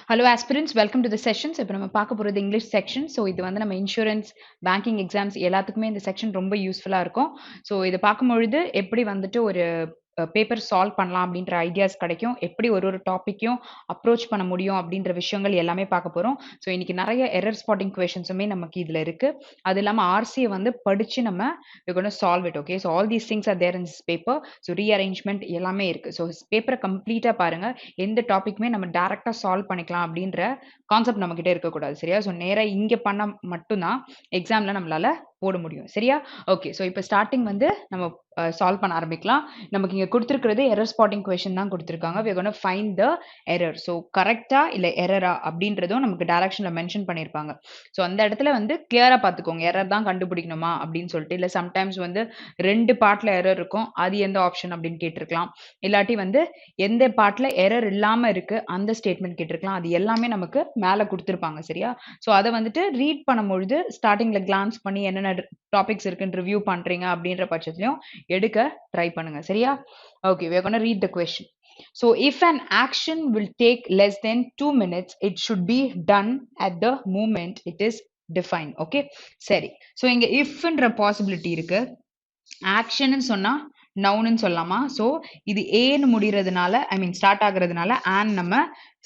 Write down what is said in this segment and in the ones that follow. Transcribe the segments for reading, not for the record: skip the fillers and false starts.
Hello aspirants, welcome to the session. இப்போ நம்ம பார்க்க போறது இங்கிலீஷ் செக்ஷன். ஸோ இது வந்து நம்ம இன்சூரன்ஸ், பேங்கிங் எக்ஸாம்ஸ் எல்லாத்துக்குமே இந்த செக்ஷன் ரொம்ப யூஸ்ஃபுல்லா இருக்கும். ஸோ இத பார்க்கும்பொழுது எப்படி வந்துட்டு ஒரு பேப்பர் சால்வ் பண்ணலாம் அப்படின்ற ஐடியாஸ் கிடைக்கும். எப்படி ஒரு ஒரு டாபிக்கையும் அப்ரோச் பண்ண முடியும் அப்படின்ற விஷயங்கள் எல்லாமே பார்க்க போறோம். ஸோ இன்னைக்கு நிறைய எரர் ஸ்பாட்டிங் கொஷின்ஸுமே நமக்கு இதுல இருக்கு. அது இல்லாம ஆர்சியை வந்து படிச்சு நம்ம we're going to solve it. Okay, so all these things are there in this paper. So rearrangement எல்லாமே இருக்கு. ஸோ பேப்பரை கம்ப்ளீட்டா பாருங்க. எந்த டாபிக்குமே நம்ம டைரக்டா சால்வ் பண்ணிக்கலாம் அப்படின்ற கான்செப்ட் நம்ம கிட்ட இருக்கக்கூடாது. சரியா? ஸோ நேரா இங்க பண்ண மட்டும்தான் எக்ஸாம்ல நம்மளால போட முடியும். சரியா? ஓகே, ஸோ இப்போ ஸ்டார்டிங் வந்து நம்ம சால்வ் பண்ண ஆரம்பிக்கலாம். நமக்கு இங்க கொடுத்துருக்கிறது எரர் ஸ்பாட்டிங் கொஸ்டின் தான் கொடுத்துருக்காங்க. we are going to find the error. So கரெக்டா இல்ல எரரா அப்படின்றதும் நமக்கு டைரக்ஷன்ல மென்ஷன் பண்ணிருப்பாங்க. ஸோ அந்த இடத்துல வந்து கிளியரா பார்த்துக்கோங்க. எரர் தான் கண்டுபிடிக்கணுமா அப்படின்னு சொல்லிட்டு, இல்ல சம்டைம்ஸ் வந்து 2 பார்ட்ல எரர் இருக்கும். அது எந்த ஆப்ஷன் அப்படின்னு கேட்டிருக்கலாம். இல்லாட்டி வந்து எந்த பார்ட்ல எரர் இல்லாம இருக்கு அந்த ஸ்டேட்மெண்ட் கேட்டிருக்கலாம். அது எல்லாமே நமக்கு மேல கொடுத்துருப்பாங்க. சரியா? ஸோ அதை வந்துட்டு ரீட் பண்ணும்பொழுது ஸ்டார்டிங்ல கிளான்ஸ் பண்ணி என்னென்ன டாபிக்ஸ் இருக்குன்னு ரிவ்யூ பண்றீங்க அப்படின்ற பட்சத்திலையும் எடுக்க ட்ரை பண்ணுங்க. சரியா? Okay, we are going to read the question. So if an action will take less than 2 minutes, it should be done at the moment it is defined. Okay, சரி. So இங்க ifன்ற possibility இருக்கு. Action சொன்னா நவுன்னு சொல்லலாமா? So இது ஏன்னு முடிகிறதுனால, ஐ மீன் start ஆகுறதுனால ஆன் நம்ம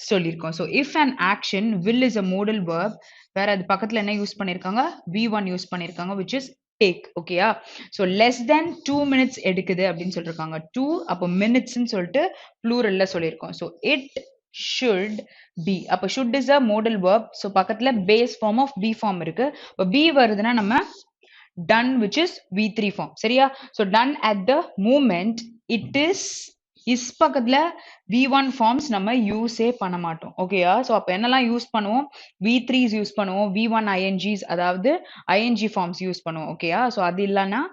சொல்லியிருக்கோம். So if and action will is a modal verb, வேற அது பக்கத்துல என்ன யூஸ் பண்ணியிருக்காங்க? V1 யூஸ் பண்ணியிருக்காங்க, விச் இஸ் டேக். ஓகேயா? ஸோ லெஸ் தென் 2 minutes எடுக்குது அப்படின்னு சொல்லியிருக்காங்க. 2 அப்போ மினிட்ஸ்ன்னு சொல்லிட்டு ப்ளூரல்ல சொல்லியிருக்கோம். So it should be. அப்போ should is a modal verb. So பக்கத்துல base form of be form இருக்கு. இப்போ பி வருதுன்னா நம்ம done, which is V3 form. சரியா? So done at the moment it is பக்கத்துல V1 forms நம்ம யூஸே பண்ண மாட்டோம். ஓகேயா? ஸோ அப்போ என்னெல்லாம் யூஸ் பண்ணுவோம்? V3s யூஸ் பண்ணுவோம், V1 INGs அதாவது ING ஃபார்ம்ஸ் யூஸ் பண்ணுவோம். ஓகேயா? ஸோ அது இல்லைன்னா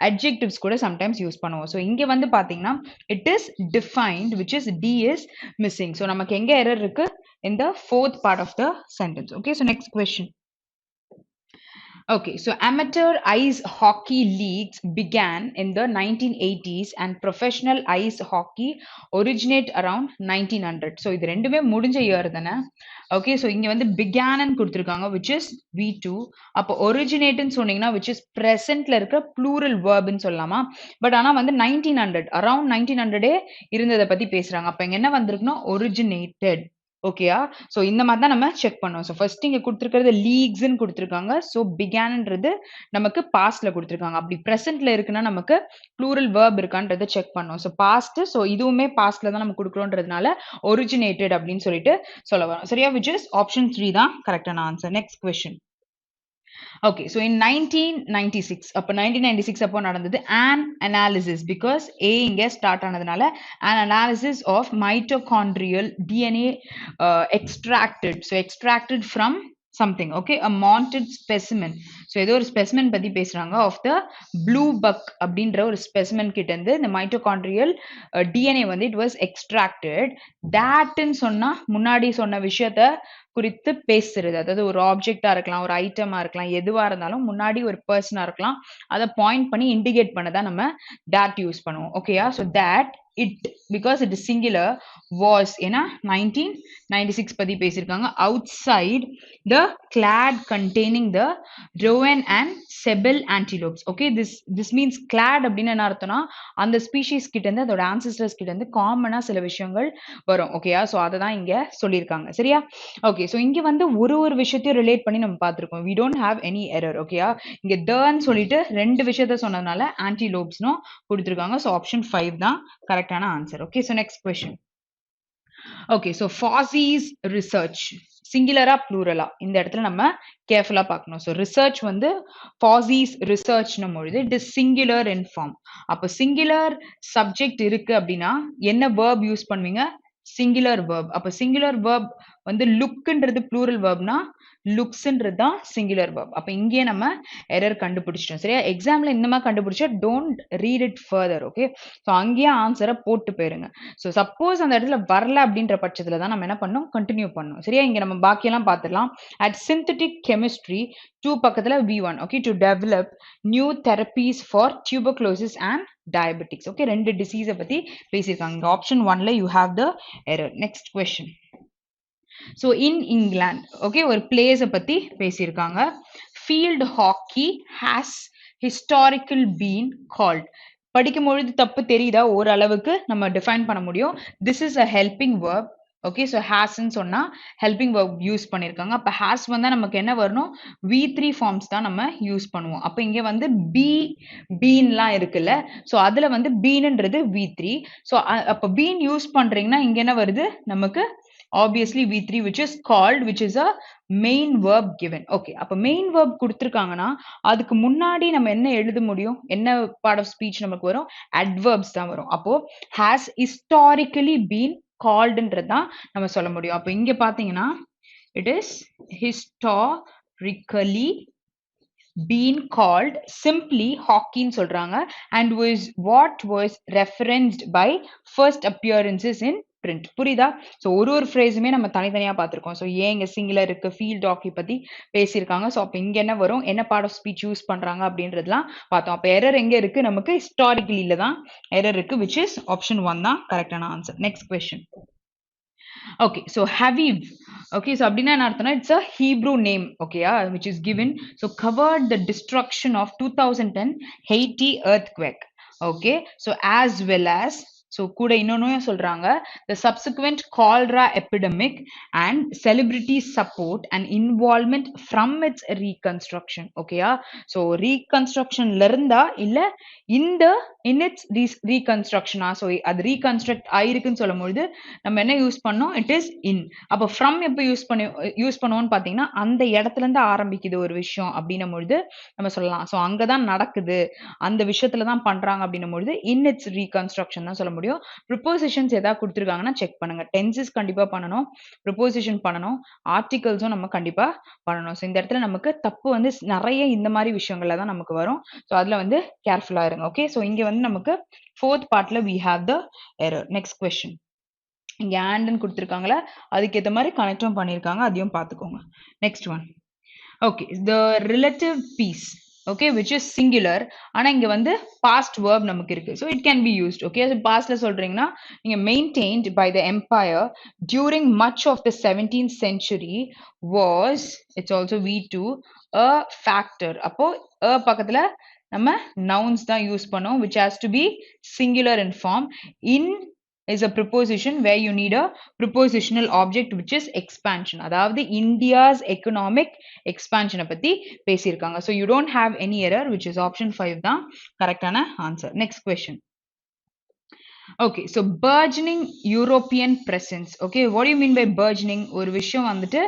adjectives கூட சம்டைம்ஸ் யூஸ் பண்ணுவோம். ஸோ இங்க வந்து பாத்தீங்கன்னா it is defined, which is D is missing. So நமக்கு எங்க எரர் இருக்கு? in the fourth part of the sentence. Okay, so next question. Okay, so amateur ice hockey leagues began in the 1980s and professional ice hockey originate around 1900. So இது ரெண்டுமே முடிஞ்ச year தானே. Okay, so இங்க வந்து பிகான்னு கொடுத்துருக்காங்க, which is V2. அப்போ ஒரிஜினேட்னு சொன்னீங்கன்னா which is presentல இருக்கிற ப்ளூரல் வேர்ப்னு சொல்லலாமா? பட் ஆனா வந்து 1900 அரௌண்ட் 1900 இருந்ததை பத்தி பேசுறாங்க. அப்ப இங்க என்ன வந்திருக்குன்னா ஒரிஜினேட்டட். ஓகேயா? ஸோ இந்த மாதிரி தான் நம்ம செக் பண்ணோம். ஸோ ஃபர்ஸ்ட் இங்க கொடுத்துருக்கிறது லீக்ஸ்ன்னு கொடுத்துருக்காங்க. ஸோ பிகான்ன்றது நமக்கு பாஸ்ட்ல கொடுத்துருக்காங்க. அப்படி ப்ரெசென்ட்ல இருக்குன்னா நமக்கு ப்ளூரல் வேர்ப் இருக்கான்றதை செக் பண்ணோம். ஸோ பாஸ்ட், ஸோ இதுவுமே பாஸ்ட்ல தான் நம்ம கொடுக்குறோன்றதுனால ஒரிஜினேட்டட் அப்படின்னு சொல்லிட்டு சொல்ல வரோம். சரியா? விச் இஸ் ஆப்ஷன் 3 தான் கரெக்டான answer. Next question. Okay, so in 1996, அப்போ 1996 அப்போ நடந்தது an analysis, because A இங்க ஸ்டார்ட் ஆனதுனால an analysis of mitochondrial DNA extracted. So extracted from something. Okay, a mounted specimen. So ஏதோ ஒரு ஸ்பெசிமென் பத்தி பேசுறாங்க. of the blue buck அப்படின்ற ஒரு ஸ்பெசிமென் கிட்ட இருந்து இந்த மைட்டோகாண்ட்ரியல் DNA வந்து it was extracted. thatன்னு சொன்னா முன்னாடி சொன்ன விஷயத்த குறித்து பேசுறது. அதாவது ஒரு ஆப்ஜெக்டா இருக்கலாம், ஒரு ஐட்டமா இருக்கலாம், எதுவா இருந்தாலும் முன்னாடி ஒரு பர்சனா இருக்கலாம், அதை பாயிண்ட் பண்ணி இண்டிகேட் பண்ணதான் நம்ம that யூஸ் பண்ணுவோம். ஓகேயா? So that it, because it is singular, was ஏன்னா 1996 பத்தி பேசியிருக்காங்க. outside the clade containing the rowan and sebel antelopes. Okay, this means clade அப்படின்னு என்ன அர்த்தம்னா அந்த ஸ்பீஷீஸ் கிட்ட இருந்து, அதோட ancestors கிட்ட இருந்து காமனா சில விஷயங்கள் வரும். ஓகேயா? ஸோ அதை தான் இங்க சொல்லியிருக்காங்க. சரியா? ஓகே, ஸோ இங்க வந்து ஒரு ஒரு விஷயத்தையும் ரிலேட் பண்ணி நம்ம பார்த்துருக்கோம். we don't have any error. ஓகேயா? இங்க தன்னு சொல்லிட்டு 2 விஷயத்த சொன்னதுனால ஆன்டிலோப்ஸ்னும் கொடுத்துருக்காங்க. ஸோ ஆப்ஷன் 5 தான் கரெக்டான answer. Okay, so next question. Okay, so Fauci's research சிங்குலரா ப்ளூரலா இந்த இடத்துல நம்ம கேர்ஃபுல்லா பார்க்கணும். ஸோ ரிசர்ச் வந்து ஃபாசிஸ் ரிசர்ச்னும் பொழுது it is singular in form. அப்போ சிங்குலர் சப்ஜெக்ட் இருக்கு அப்படின்னா என்ன வேர்ப் யூஸ் பண்ணுவீங்க? Singular verb. அப்போ சிங்குலர் வேர்ப் வந்து லுக்ன்றது ப்ளூரல் வேர்ப்னா லுக்ஸ்ன்றது தான் சிங்குலர் வேர்ப். அப்போ இங்கேயே நம்ம எரர் கண்டுபிடிச்சிட்டோம். சரியா? எக்ஸாம்ல இந்த மாதிரி கண்டுபிடிச்சா don't read it further. Okay, so அங்கேயே ஆன்சரை போட்டு போயிருங்க. ஸோ சப்போஸ் அந்த இடத்துல வரல அப்படின்ற பட்சத்துல தான் நம்ம என்ன பண்ணோம்? கண்டினியூ பண்ணோம். சரியா? இங்க நம்ம பாக்கியெல்லாம் பார்த்துடலாம். அட் சிந்தட்டிக் கெமிஸ்ட்ரி 2 பக்கத்துல V1. Okay, to develop new therapies for tuberculosis and diabetics. Okay, 2 disease பத்தி பேசியிருக்காங்க. ஆப்ஷன் 1ல you have the error. Next question. So in England okay ஒரு பிளேஸை பற்றி பேசியிருக்காங்க. Field hockey has historical been called. படிக்கும் பொழுது தப்பு தெரியுதா? ஓரளவுக்கு நம்ம டிஃபைன் பண்ண முடியும். This is a helping verb. Okay so ஹேஸ்ன்னு சொன்னால் ஹெல்பிங் வேர்ப் யூஸ் பண்ணியிருக்காங்க. அப்போ ஹேஸ் வந்தால் நமக்கு என்ன வரணும்? V3 ஃபார்ம்ஸ் தான் நம்ம யூஸ் பண்ணுவோம். அப்போ இங்கே வந்து பீன்லாம் இருக்குல்ல, ஸோ அதில் வந்து பீனுன்றது V3. ஸோ அப்போ பீன் யூஸ் பண்ணுறீங்கன்னா இங்கே என்ன வருது நமக்கு? Obviously V3 which is called, which is a main verb given. Okay, அப்ப main verb கொடுத்திருக்காங்கன்னா அதுக்கு முன்னாடி நம்ம என்ன எழுத முடியும்? என்ன part of speech நமக்கு வரும்? Adverbs தான் வரும். அப்போ has historically been calledன்றது தான் நம்ம சொல்ல முடியும். அப்போ இங்க பாத்தீங்கன்னா it is historically been called simply hockey ன்னு சொல்றாங்க and was what was referenced by first appearances in print. புரியுதா? ஸோ ஒரு ஃப்ரேஸுமே நம்ம தனித்தனியாக பார்த்துருக்கோம். ஸோ ஏன் இங்கே சிங்குலர் இருக்கு, ஃபீல்ட் ஹாக்கி பற்றி பேசியிருக்காங்க. ஸோ அப்போ இங்கே என்ன வரும், என்ன பார்ட் ஆஃப் ஸ்பீச் யூஸ் பண்ணுறாங்க அப்படின்றதுலாம் பார்த்தோம். அப்போ எரர் எங்கே இருக்குது? நமக்கு ஹிஸ்டாரிக்கலியில் தான் எரர் இருக்குது, விச் இஸ் ஆப்ஷன் 1 தான் கரெக்டான answer. Next question. Okay, so Haviv. Okay, so abdina enna arthana, it's a Hebrew name, okay, which is given. So covered the destruction of 2010 Haiti earthquake. Okay, so as well as so கூட இன்னொன்னும் சொல்றாங்க, the subsequent cholera epidemic and celebrity support and involvement from its reconstruction. ஓகேயா? so reconstructionல இருந்தா இல்ல இந்த in its reconstruction so அது reconstruct ஆயிருக்குன்னு சொல்லும்போது நம்ம என்ன யூஸ் பண்ணோம்? it is in. அப்ப from எப்ப யூஸ் பண்ணுவோம்னு பாத்தீங்கன்னா அந்த இடத்துல இருந்து ஆரம்பிக்குது ஒரு விஷயம் அப்படின்னும் பொழுது நம்ம சொல்லலாம். so அங்கதான் நடக்குது, அந்த விஷயத்துல தான் பண்றாங்க அப்படின்னும் பொழுது in its reconstruction தான் சொல்ல முடியும். ப்ரிப்போசிஷன்ஸ் ஏதாவது கொடுத்துருக்காங்கன்னா செக் பண்ணுங்க. டென்சஸ் கண்டிப்பா பண்ணணும், ப்ரிப்போசிஷன் பண்ணணும், ஆர்டிகல்ஸும் நம்ம கண்டிப்பா பண்ணணும். ஸோ இந்த இடத்துல நமக்கு தப்பு வந்து நிறைய இந்த மாதிரி விஷயங்கள்ல தான் நமக்கு வரும். ஸோ அதுல வந்து கேர்ஃபுல்லா இருங்க. ஓகே, ஸோ இங்க வந்து நமக்கு ஃபோர்த் பார்ட்ல we have the error. Next question. இங்க ஆண்ட்னு கொடுத்துருக்காங்களா, அதுக்கேற்ற மாதிரி கனெக்டும் பண்ணியிருக்காங்க, அதையும் பார்த்துக்கோங்க. Next one. Okay, the relative piece, okay, which is singular, ஆனா இங்க வந்து past verb நமக்கு இருக்கு, so it can be used. okay, so pastல சொல்றீங்கன்னா நீங்க maintained by the empire during much of the 17th century was, it's also V2, a factor. அப்போ a பக்கத்துல நம்ம nouns தான் யூஸ் பண்ணோம், which has to be singular in form. In is a preposition where you need a prepositional object which is expansion. அதாவது India's economic expansion பத்தி பேசியிருக்காங்க. So you don't have any error, which is option 5 தான் கரெக்டான answer. Next question. Okay, so burgeoning European presence. Okay, what do you mean by burgeoning? ஒரு விஷயம் வந்துட்டு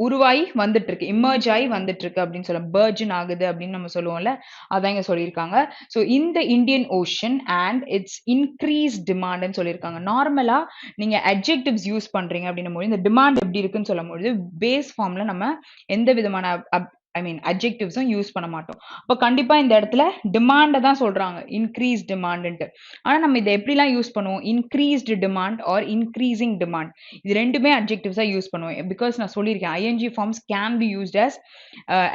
உருவாய் வந்துட்டு இருக்கு, இமர்ஜ் ஆகி வந்துட்டு இருக்கு அப்படின்னு சொல்ல, பர்ஜன் ஆகுது அப்படின்னு நம்ம சொல்லுவோம்ல, அதான் இங்க சொல்லியிருக்காங்க. ஸோ இந்த Indian Ocean and its increase டிமாண்ட்னு சொல்லியிருக்காங்க. நார்மலா நீங்க அட்ஜெக்டிவ்ஸ் யூஸ் பண்றீங்க அப்படின்னும் போது இந்த டிமாண்ட் எப்படி இருக்குன்னு சொல்லும்போது பேஸ் ஃபார்ம்ல நம்ம எந்த விதமான அட்ஜெக்டிவ்ஸும் யூஸ் பண்ண மாட்டோம். அப்போ கண்டிப்பா இந்த இடத்துல டிமாண்டை தான் சொல்றாங்க, இன்க்ரீஸ் டிமாண்ட்ன்ட்டு. ஆனா நம்ம இதை எப்படிலாம் யூஸ் பண்ணுவோம்? Increased demand or increasing demand, இது ரெண்டுமே அட்ஜெக்டிவ்ஸா யூஸ் பண்ணுவோம். பிகாஸ் நான் சொல்லியிருக்கேன் ING forms can be used as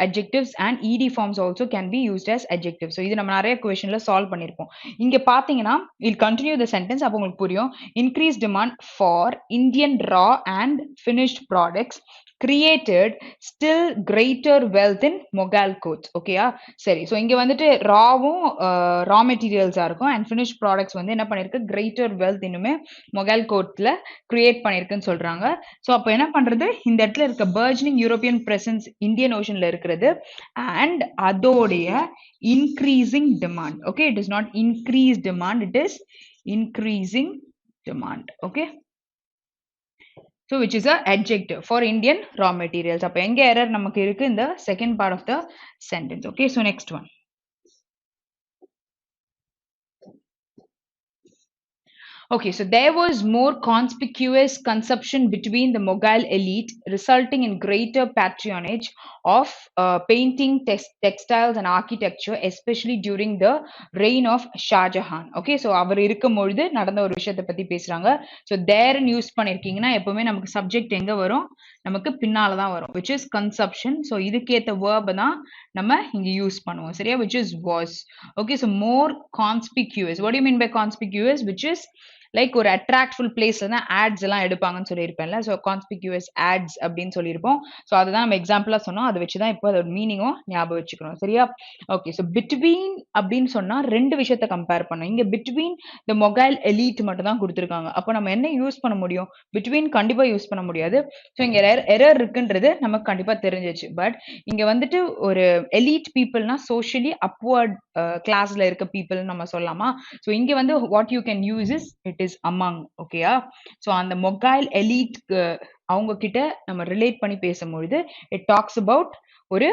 adjectives and ed forms also can be used as adjectives. So இது நம்ம நிறைய கொஸ்டின்ல சால்வ் பண்ணியிருப்போம். இங்க பாத்தீங்கன்னா இல் கண்டினியூ த சென்டென்ஸ், அப்போ உங்களுக்கு புரியும். Increase demand for Indian raw and finished products created still greater wealth in Mughal courts. ஓகேயா? சரி, ஸோ இங்க வந்துட்டு ராவும் ரா மெட்டீரியல்ஸா இருக்கும் அண்ட் finished ப்ராடக்ட்ஸ் வந்து என்ன பண்ணிருக்கு, கிரேட்டர் வெல்த் இன்னுமே மொகால் கோர்ட்ல கிரியேட் பண்ணிருக்குன்னு சொல்றாங்க. ஸோ அப்போ என்ன பண்றது, இந்த இடத்துல இருக்க பர்ஜனிங் யூரோப்பியன் பிரசன்ஸ் இந்தியன் ஓஷன்ல இருக்கிறது அண்ட் அதோடைய increasing demand. Okay, it is not increase demand, it is increasing demand. Okay, so which is a adjective for Indian raw materials. அப்ப எங்க error நமக்கு இருக்கு, இந்த second part of the sentence. Okay, so next one. Okay, so there was more conspicuous consumption between the Mughal elite, resulting in greater patronage of painting, textiles and architecture, especially during the reign of Shah Jahan. Okay, so அவர் இருக்கும் பொழுது நடந்த ஒரு விஷயத்தை பத்தி பேசுறாங்க. So there use பண்ணிருக்கீங்கன்னா எப்பவுமே நமக்கு subject எங்க வரும், நமக்கு பின்னால தான் வரும், which is consumption. so இதுக்கேத்த verb தான் நம்ம இங்க யூஸ் பண்ணுவோம், சரியா? which is was. Okay, so more conspicuous, what do you mean by conspicuous? which is like ஒரு அட்ராக்ட்ஃபுல் பிளேஸ்ல தான் ஆட்ஸ் எல்லாம் எடுப்பாங்கன்னு சொல்லியிருப்பேன்ல. ஸோ கான்ஸ்பிக்யூஸ் ஆட்ஸ் அப்படின்னு சொல்லியிருப்போம். ஸோ அதுதான் நம்ம எக்ஸாம்பிளா சொன்னோம். அதை வச்சு தான் இப்போ அதோட மீனிங்கும் ஞாபகம் வச்சுக்கணும். சரியா? ஓகே. ஸோ பிட்வீன் அப்படின்னு சொன்னா 2 விஷயத்த கம்பேர் பண்ணணும். இங்க பிட்வீன் த மொகைல் எலீட் மட்டும் தான் குடுத்துருக்காங்க. அப்போ நம்ம என்ன யூஸ் பண்ண முடியும்? பிட்வீன் கண்டிப்பா யூஸ் பண்ண முடியாது. ஸோ இங்க எரர் இருக்குன்றது நமக்கு கண்டிப்பா தெரிஞ்சிச்சு. பட் இங்க வந்துட்டு ஒரு எலீட் பீப்புள்னா சோஷியலி அப்வர்ட் கிளாஸ்ல இருக்க பீப்புள் நம்ம சொல்லலாமா? ஸோ இங்க வந்து what you can use is it is among. ஓகேயா? ஸோ அந்த மொகைல் எலீட் அவங்க கிட்ட நம்ம ரிலேட் பண்ணி பேசும்பொழுது இட் டாக்ஸ் அபவுட் ஒரு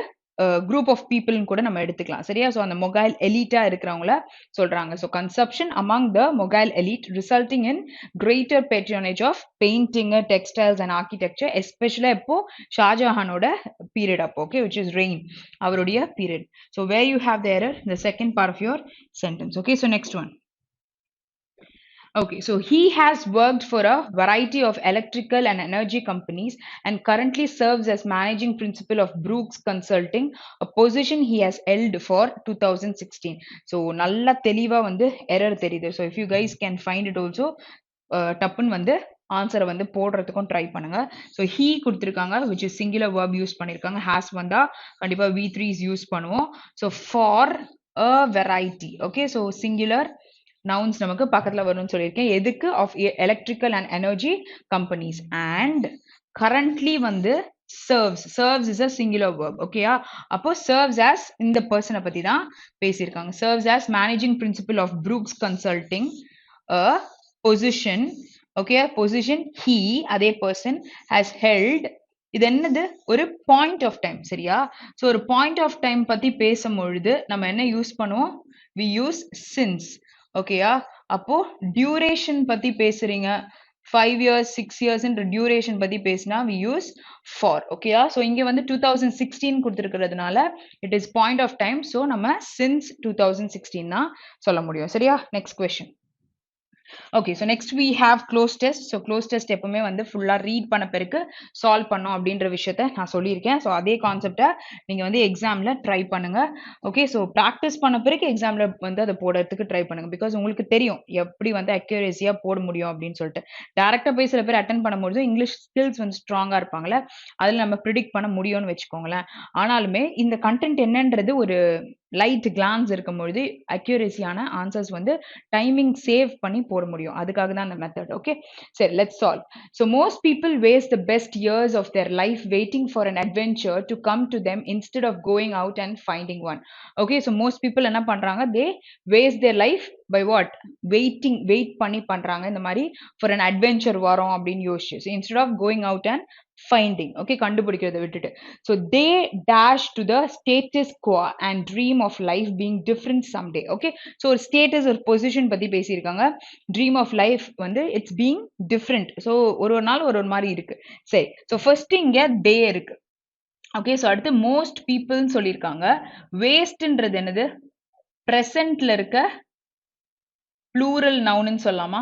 குரூப் ஆஃப் பீப்புள்னு கூட நம்ம எடுத்துக்கலாம். சரியா? ஸோ அந்த மொகைல் எலீட்டா இருக்கிறவங்கள சொல்றாங்க. So consumption among the Mughal elite resulting in greater patronage of painting, textiles and architecture, எஸ்பெஷலா இப்போ ஷாஜஹானோட பீரியட் அப்போ, ஓகே, விச் இஸ் ரெயின், அவருடைய period. So where you have the error இந்த second part of your sentence. Okay, so next one. Okay, so he has worked for a variety of electrical and energy companies and currently serves as managing principal of Brooks Consulting, a position he has held for 2016. So, நல்ல தெளிவா வந்து error தெரியுது. So, if you guys can find it also, டப்புன்னு வந்து ஆன்சரை வந்து போடுறதுக்கும் try பண்ணுங்க. ஸோ ஹீ கொடுத்துருக்காங்க which is singular verb use பண்ணியிருக்காங்க. ஹேஸ் வந்தா கண்டிப்பாக V3s யூஸ் பண்ணுவோம். So for a variety, okay, so singular nouns நமக்கு பக்கத்துல வரும்னு சொல்லியிருக்கேன். எதுக்கு? Of electrical and energy companies. And currently வந்து serves is a singular verb. ஓகேயா? அப்போ serves as இந்த பர்சனை பத்தி தான் பேசியிருக்காங்க. serves as managing principal of Brooks Consulting, a position, okay, position he, அதே person, has held. இது என்னது? ஒரு பாயிண்ட் ஆஃப் டைம். சரியா? ஸோ ஒரு பாயிண்ட் ஆஃப் டைம் பத்தி பேசும்பொழுது நம்ம என்ன யூஸ் பண்ணுவோம்? we use since. ஓகேயா? அப்போ டியூரேஷன் பத்தி பேசுறீங்க, 5 years 6 years என்ற டியூரேஷன் பத்தி பேசினா we use for. ஓகேயா? ஸோ இங்க வந்து 2016 கொடுத்துருக்கிறதுனால it is point of time. So நம்ம since 2016 தான் சொல்ல முடியும். சரியா? Next question. Okay, so next we have cloze test. So cloze test எப்பவுமே வந்து ஃபுல்லாக ரீட் பண்ண பிறகு சால்வ் பண்ணோம் அப்படின்ற விஷயத்த நான் சொல்லியிருக்கேன். ஸோ அதே கான்செப்டை நீங்கள் வந்து எக்ஸாமில் ட்ரை பண்ணுங்க. ஓகே, ஸோ ப்ராக்டிஸ் பண்ண பிறகு எக்ஸாமில் வந்து அதை போடுறதுக்கு ட்ரை பண்ணுங்க. பிகாஸ் உங்களுக்கு தெரியும் எப்படி வந்து அக்யூரேசியாக போட முடியும் அப்படின்னு சொல்லிட்டு. டேரெக்டாக போய் சில பேர் அட்டன் பண்ணும்போது இங்கிலீஷ் ஸ்கில்ஸ் வந்து ஸ்ட்ராங்காக இருப்பாங்களே, அதில் நம்ம ப்ரிடிக்ட் பண்ண முடியும்னு வச்சுக்கோங்களேன். ஆனாலுமே இந்த கண்டென்ட் என்னன்றது ஒரு லைட் கிளான்ஸ் இருக்கும்பொழுது அக்யூரேசியான ஆன்சர்ஸ் வந்து டைமிங் சேவ் பண்ணி போட முடியும். அதுக்காக தான் அந்த மெத்தட். ஓகே, சரி, let's solve. So most people waste the best years of their life waiting for an adventure to come to them instead of going out and finding one. Okay, so most people என்ன பண்றாங்க? They waste their life by what? Wait பண்ணி பண்றாங்க. இந்த மாதிரி for an adventure வரோம் அப்படின்னு யோசிச்சு. So instead of going out and finding, okay, கண்டுபிடிக்கிறத விட்டுட்டு. So they dash to the status quo and dream of life being different someday. Okay, so ஒரு ஸ்டேட்டஸ், ஒரு பொசிஷன் பத்தி பேசியிருக்காங்க. ட்ரீம் ஆஃப் லைஃப் வந்து இட்ஸ் பீங் டிஃப்ரெண்ட். ஸோ ஒரு ஒரு நாள் ஒரு ஒரு மாதிரி இருக்கு. சரி, ஸோ ஃபர்ஸ்ட் இங்க டே இருக்கு. ஓகே, ஸோ அடுத்து மோஸ்ட் பீப்புள்னு சொல்லியிருக்காங்க. வேஸ்ட்ன்றது என்னது? ப்ரெசன்ட்ல இருக்க ப்ளூரல் நவுன்னு சொல்லலாமா?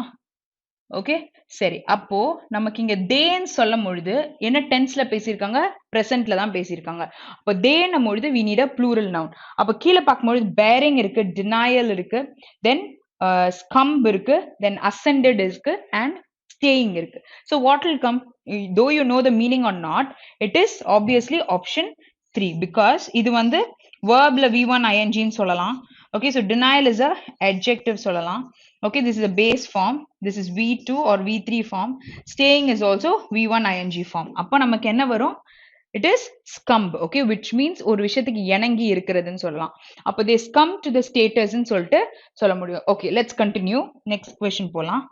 ஓகே, சரி, அப்போ நமக்கு இங்க தேன்னு சொல்லும் பொழுது என்ன டென்ஸ்ல பேசியிருக்காங்க? பிரசன்ட்ல தான் பேசியிருக்காங்க. அப்போ தேன்னும் பொழுது we need a plural noun. அப்போ கீழே பார்க்கும்பொழுது bearing இருக்கு, denial இருக்கு, then scump இருக்கு, then ascended இருக்கு, and staying இருக்கு. So what will come? Though you know the meaning or not, it is obviously option 3 because இது வந்து verbல V1 ing ன்னு சொல்லலாம். Okay, so denial is a adjective சொல்லலாம். Okay, this is a base form. This is V2 or V3 form. Staying is also V1 ing form. அப்போ நமக்கு என்ன வரும்? It is scump. Okay, which means ஒரு விஷயத்துக்கு இணங்கி இருக்கிறதுன்னு சொல்லலாம். அப்போ they scump to the status ன்னு சொல்லிட்டு சொல்ல முடியும். Okay, let's continue. Next question போலாம்.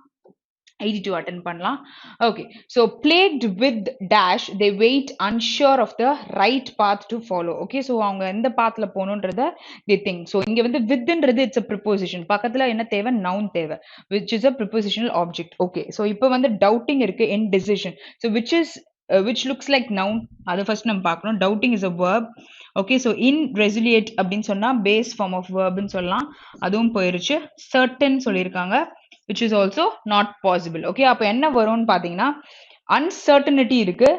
82 attend பண்ணலாம். Okay, so plagued with dash, they wait unsure of the right path to follow. Okay, so அவங்க எந்த பாத்ல போகணுன்றத they think. So இங்க வந்து withன்றது it's a preposition. பக்கத்துல என்ன தேவை? noun தேவை, which is a prepositional object. Okay, so இப்போ வந்து doubting இருக்கு, indecision. So which looks like noun, அது first நம்ம பார்க்கணும். doubting is a verb. Okay, so irresolute அப்படின்னு சொன்னா base form of verb ன்னு சொல்லலாம். அதுவும் போயிருச்சு. certain சொல்லியிருக்காங்க, which is also not possible. Okay, அப்போ என்ன வரும்னு பாத்தீங்கன்னா uncertainty இருக்கு,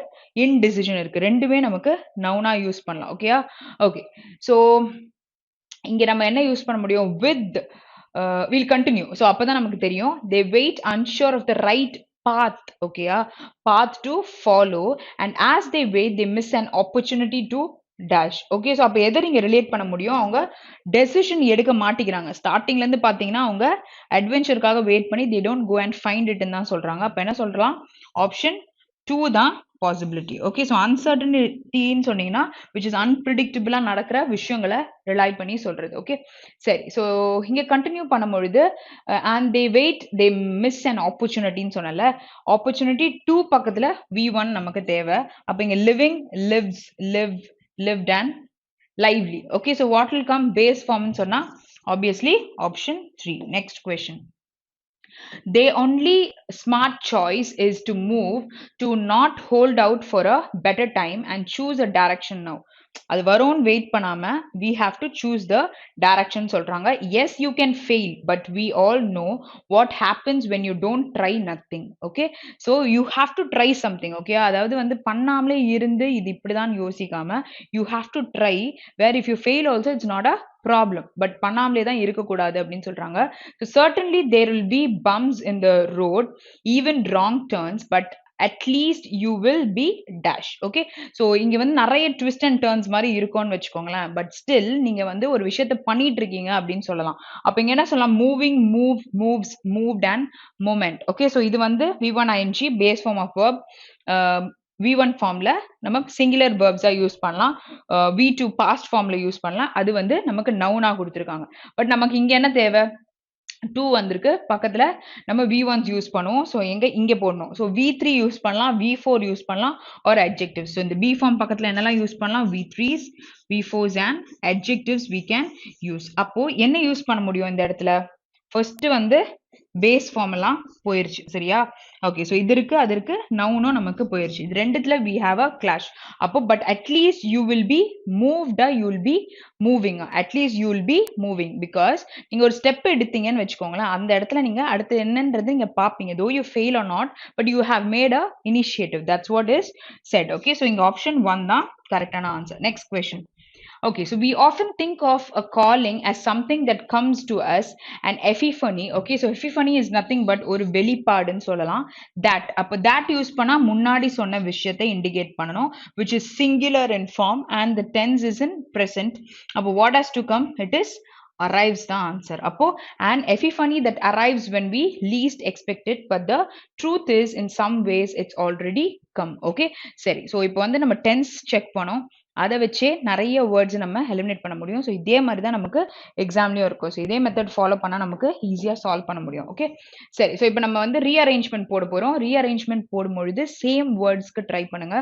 indecision இருக்கு. ரெண்டுமே நமக்கு நவுனா யூஸ் பண்ணலாம். ஓகேயா? ஓகே, ஸோ இங்க நம்ம என்ன யூஸ் பண்ண முடியும்? with we'll continue. So அப்பதான் நமக்கு தெரியும். They wait unsure of the right path, okay, path to follow, and as they wait they miss an opportunity to dash. Okay, so அப்ப எதை நீங்க ரிலேட் பண்ண முடியும்? அவங்க டெசிஷன் எடுக்க மாட்டேங்கிறாங்க. ஸ்டார்டிங்ல இருந்து பாத்தீங்கன்னா அவங்க அட்வென்ச்சருக்காக வெயிட் பண்ணி they don't go and find it ன்னு தான் சொல்றாங்க. அப்ப என்ன சொல்லலாம்? ஆப்ஷன் 2 தான் பாசிபிலிட்டி. ஓகே, ஸோ அன்சர்டனிட்டின்னு சொன்னீங்கன்னா விச் இஸ் அன்பிரிடிக்டபிளா நடக்கிற விஷயங்களை ரிலை பண்ணி சொல்றது. ஓகே, சரி. ஸோ இங்க கண்டினியூ பண்ணும்பொழுது and they wait they miss an ஆப்பர்ச்சுனிட்டின்னு சொன்னல, ஆப்பர்ச்சுனிட்டி 2 பக்கத்துல V1 நமக்கு தேவை. அப்ப இங்க living, lives, lived and lively. Okay, so what will come base form ன்னு சொன்னா obviously option 3. Next question. They only smart choice is to move, to not hold out for a better time and choose a direction now. அது வரும் wait பண்ணாம we have to choose the direction சொல்றாங்க. Yes, you can fail, but we all know what happens when you don't try nothing. Okay, so you have to try something. Okay, அதாவது வந்து பண்ணாமலே இருந்து இது இப்படிதான் யோசிக்காம you have to try, where if you fail also it's not a problem, but பண்ணாமலே தான் இருக்கக்கூடாது அப்படின்னு சொல்றாங்க. So certainly there will be bumps in the road, even wrong turns, but at least you will be dash. Okay, so இங்க வந்து நிறைய twist and turns மாதிரி இருக்கும்னு வச்சுக்கோங்களேன், பட் ஸ்டில் நீங்க வந்து ஒரு விஷயத்த பண்ணிட்டு இருக்கீங்க அப்படின்னு சொல்லலாம். அப்ப இங்க என்ன சொல்லலாம்? Moving, move, moves, moved and movement. Okay, so இது வந்து V1 ing base form of verb. V1 ஃபார்ம்ல நம்ம சிங்குலர் verbs யூஸ் பண்ணலாம், V2 பாஸ்ட் ஃபார்ம்ல யூஸ் பண்ணலாம். அது வந்து நமக்கு நவுனா கொடுத்துருக்காங்க. பட் நமக்கு இங்க என்ன தேவை? 2 வந்திருக்கு பக்கத்துல, நம்ம V1s யூஸ் பண்ணுவோம். ஸோ இங்க போடணும். ஸோ V3 யூஸ் பண்ணலாம், V4 யூஸ் பண்ணலாம், ஒரு adjectives. ஸோ இந்த B ஃபார்ம் பக்கத்துல என்னெல்லாம் யூஸ் பண்ணலாம்? V3s, V4s and adjectives we can use. அப்போ என்ன யூஸ் பண்ண முடியும் இந்த இடத்துல? ஃபர்ஸ்ட் வந்து பேஸ் ஃபார்ம் எல்லாம் போயிருச்சு, சரியா? ஓகே, ஸோ இது இருக்கு, அது இருக்கு, நவுனும் நமக்கு போயிருச்சு. இது ரெண்டுத்துல we have a clash. அப்போ but at least you will be moved, you will be moving, at least you will be moving, because நீங்க ஒரு ஸ்டெப் எடுத்தீங்கன்னு வச்சுக்கோங்களேன், அந்த இடத்துல நீங்க அடுத்து என்னன்றது நீங்க பாப்பீங்க. though you fail or not, but you have made a initiative. That's what is said. Okay, so இங்க ஆப்ஷன் 1 தான் கரெக்டான answer. Next question. Okay, so we often think of a calling as something that comes to us, an epiphany. Okay, so epiphany is nothing but ஒரு வெளிப்பாடுன்னு சொல்லலாம். that, அப்போ that use பண்ணா முன்னாடி சொன்ன விஷயத்தை indicate பண்ணணும், which is singular in form and the tense is in present. அப்போ what has to come? It is arrives the answer. அப்போ an epiphany that arrives when we least expect it, but the truth is in some ways it's already come. Okay, சரி. So இப்போ வந்து நம்ம tense check பண்ணோம், அதை வச்சே நிறைய words நம்ம எலிமினேட் பண்ண முடியும். ஸோ இதே மாதிரி தான் நமக்கு எக்ஸாம்லயும் இருக்கும். ஸோ இதே மெத்தட் ஃபாலோ பண்ணால் நமக்கு ஈஸியாக சால்வ் பண்ண முடியும். ஓகே, சரி. ஸோ இப்போ நம்ம வந்து ரீஅரேஞ்ச்மெண்ட் போட போகிறோம். ரீஅரேஞ்ச்மெண்ட் போடும்பொழுது சேம் வேர்ட்ஸ்க்கு ட்ரை பண்ணுங்க.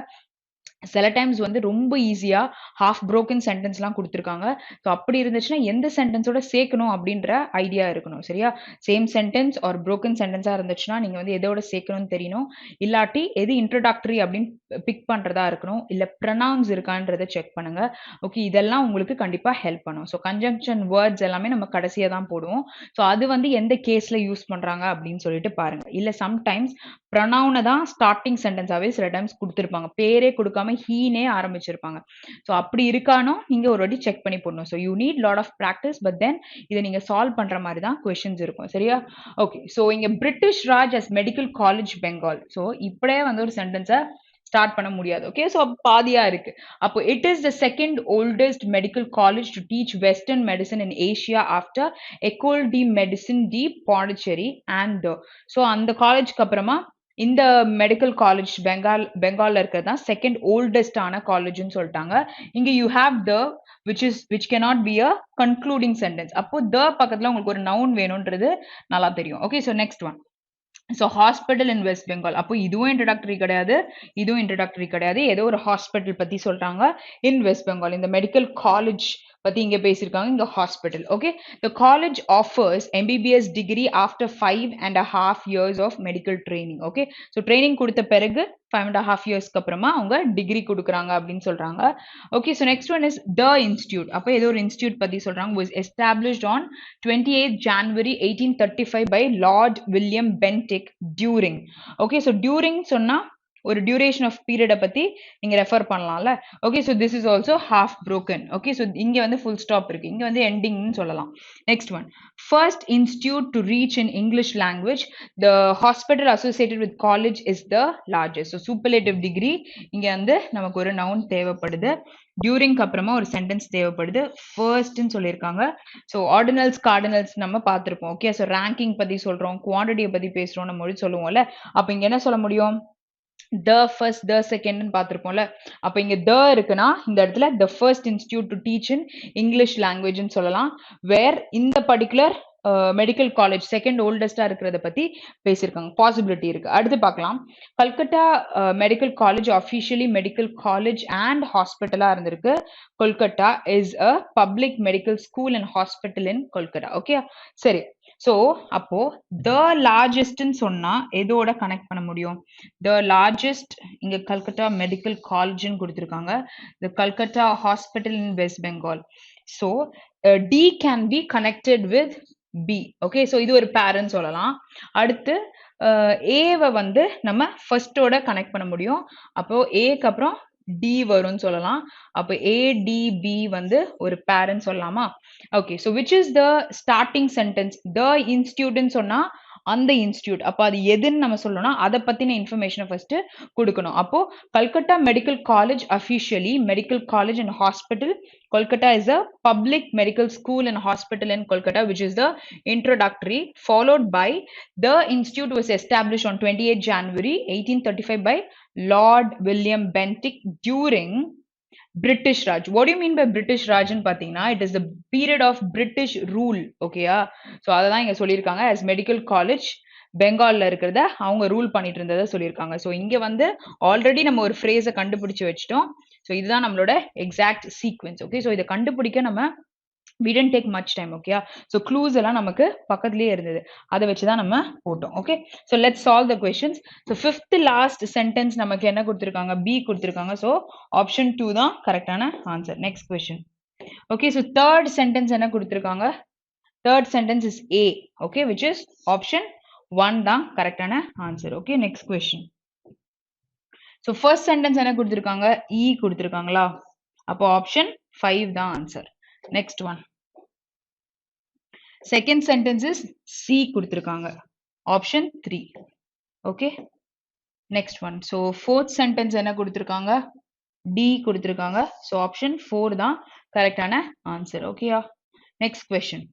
சில டைம்ஸ் வந்து ரொம்ப ஈஸியா ஹாஃப் broken சென்டென்ஸ்லாம் கொடுத்துருக்காங்க. ஸோ அப்படி இருந்துச்சுன்னா எந்த சென்டென்ஸோட சேர்க்கணும் அப்படின்ற ஐடியா இருக்கணும், சரியா? சேம் சென்டென்ஸ் ஆர் broken சென்டென்ஸா இருந்துச்சுன்னா நீங்க வந்து எதோட சேர்க்கணும்னு தெரியணும். இல்லாட்டி எது இன்ட்ரோடக்டரி அப்படின்னு பிக் பண்றதா இருக்கணும், இல்ல ப்ரொனவுன்ஸ் இருக்கான்றதை செக் பண்ணுங்க. ஓகே, இதெல்லாம் உங்களுக்கு கண்டிப்பா ஹெல்ப் பண்ணும். ஸோ கன்ஜங்ஷன் வேர்ட்ஸ் எல்லாமே நம்ம கடைசியா தான் போடுவோம். ஸோ அது வந்து எந்த கேஸ்ல யூஸ் பண்றாங்க அப்படின்னு சொல்லிட்டு பாருங்க. இல்ல சம்டைம்ஸ் ப்ரொனவுனை தான் ஸ்டார்டிங் சென்டென்ஸாவே சில டைம்ஸ் கொடுத்துருப்பாங்க, பேரே கொடுக்காம ஹீனே ஆரம்பிச்சிருப்பாங்க. ஸோ அப்படி இருக்கானோ நீங்க ஒரு வாட்டி செக் பண்ணி போடணும். So you need lot of practice, but then இதை நீங்க சால்வ் பண்ற மாதிரி தான் கொஸ்டின்ஸ் இருக்கும், சரியா? ஓகே, ஸோ இங்க British Raj as medical college Bengal. So இப்படியே வந்து ஒரு சென்டென்ஸை ஸ்டார்ட் பண்ண முடியாது. ஓகே, ஸோ பாதியா இருக்கு. அப்போ it is the second oldest medical college to teach western medicine in Asia after Ecole de Medecine de Pondicherry and. So அந்த காலேஜ்க்கு அப்புறமா இந்த மெடிக்கல் காலேஜ் பெங்கால்ல இருக்கிறது தான் செகண்ட் ஓல்டஸ்டான காலேஜ்னு சொல்லிட்டாங்க. இங்க you have the which cannot be a concluding sentence. அப்போ த பக்கத்துல உங்களுக்கு ஒரு நவுன் வேணும்ன்றது நல்லா தெரியும். Okay, so next one. So hospital in West Bengal. அப்போ இதுவும் இன்ட்ரடக்டரி கிடையாது, இதுவும் இன்ட்ரடக்டரி கிடையாது. ஏதோ ஒரு ஹாஸ்பிட்டல் பத்தி சொல்றாங்க இன் வெஸ்ட் பெங்கால். இந்த மெடிக்கல் காலேஜ் பத்தி இங்க பேசியிருக்காங்க, இங்க hospital. Okay, the college offers MBBS degree after 5.5 years of medical training. Okay, so training கொடுத்த பிறகு 5.5 இயர்ஸ்க்கு அப்புறமா அவங்க டிகிரி கொடுக்குறாங்க அப்படின்னு சொல்றாங்க. Okay, so next one is the institute. அப்போ ஏதோ ஒரு இன்ஸ்டியூட் பத்தி சொல்றாங்க. was established on 28th January 1835 by Lord William Bentinck during. Okay, so during சொன்னா ஒரு duration of period பத்தி நீங்க ரெஃபர் பண்ணலாம்ல. Okay, so this is also half broken. Okay, so இங்க வந்து full stop இருக்கு, இங்க வந்து ending ன்னு சொல்லலாம். Next one, first institute to reach in English language, the hospital associated with college is the largest. So superlative degree இங்க வந்து நமக்கு ஒரு noun தேவைப்படுது. during அப்புறமா ஒரு sentence தேவைப்படுது. first ன்னு சொல்லியிருக்காங்க. ஸோ ஆர்டினல்ஸ் கார்டினல்ஸ் நம்ம பார்த்துருப்போம். ஓகே, ஸோ ரேங்கிங் பற்றி சொல்கிறோம், குவான்டிட்டியை பற்றி பேசுகிறோம், நம்ம மொழி சொல்லுவோம்ல. அப்போ இங்கே என்ன சொல்ல முடியும்? த ஃபர்ஸ்ட் த செகண்ட்னு பார்த்துருப்போம்ல. அப்போ இங்கே த இருக்குன்னா இந்த இடத்துல the first institute to teach in English லாங்குவேஜ்னு சொல்லலாம். வேர் இந்த பர்டிகுலர் மெடிக்கல் காலேஜ் செகண்ட் ஓல்டஸ்டா இருக்கிறத பத்தி பேசியிருக்காங்க. பாசிபிலிட்டி இருக்கு. அடுத்து பார்க்கலாம். Calcutta medical college officially medical college and ஹாஸ்பிட்டலா இருந்திருக்கு. Kolkata is a public medical school and hospital in Kolkata. Okay, சரி. ஸோ அப்போ த லார்ஜஸ்ட்னு சொன்னா எதோட கனெக்ட் பண்ண முடியும்? த லார்ஜஸ்ட் இங்க கல்கட்டா மெடிக்கல் காலேஜ்னு கொடுத்துருக்காங்க. The Calcutta hospital in West Bengal. So D can be connected with B. Okay, so இது ஒரு பேரண்ட் சொல்லலாம். அடுத்து ஏவை வந்து நம்ம ஃபர்ஸ்டோட கனெக்ட் பண்ண முடியும். அப்போ ஏக்கு அப்புறம் டி வரும்னு சொல்லலாம். அப்போ ஏடிபி வந்து ஒரு பேரண்ட் சொல்லலாமா? Okay, so which is the starting sentence? The இன்ஸ்டியூட்னு சொன்னா அந்த இன்ஸ்டியூட், அப்போ அது எதுன்னு நம்ம சொல்லணும்னா அதை பத்தின இன்ஃபர்மேஷனை ஃபர்ஸ்ட் கொடுக்கணும். அப்போ Calcutta medical college officially medical college and hospital. Kolkata is a public medical school and hospital in Kolkata, which is the introductory, followed by the institute was established on 28 January 1835 by Lord William Bentinck during British Raj. What do you mean by British Raj? It is the period of British rule. Okay, so அதான் இங்க சொல்லியிருக்காங்க. as medical college பெங்கால்ல இருக்கிறத அவங்க rule பண்ணிட்டு இருந்ததை சொல்லியிருக்காங்க. So இங்க வந்து ஆல்ரெடி நம்ம ஒரு ஃப்ரேஸை கண்டுபிடிச்சு வச்சிட்டோம். ஸோ இதுதான் நம்மளோட எக்ஸாக்ட் சீக்வென்ஸ். ஓகே, ஸோ இதை கண்டுபிடிக்க நம்ம we didn't take much time. Okay, so clues எல்லாம் நமக்கு பக்கத்துலயே இருந்தது, அதை வச்சுதான் நம்ம போட்டோம். Okay, so let's solve the questions. so fifth last sentence நமக்கு என்ன கொடுத்திருக்காங்க? B கொடுத்திருக்காங்க. so option 2 தான் கரெக்டான answer. next question. okay, so third sentence என்ன கொடுத்திருக்காங்க? third sentence is A. okay, which is option 1 தான் கரெக்டான answer. Okay, next question. so first sentence என்ன கொடுத்திருக்காங்க? E கொடுத்திருக்காங்களா? அப்போ option 5 தான் answer. next one. second sentence is C கொடுத்திருக்காங்க. option 3. okay, next one. so fourth sentence என்ன கொடுத்திருக்காங்க? D கொடுத்திருக்காங்க. so option 4 தான் கரெக்டான ஆன்சர். ஓகேயா? next question.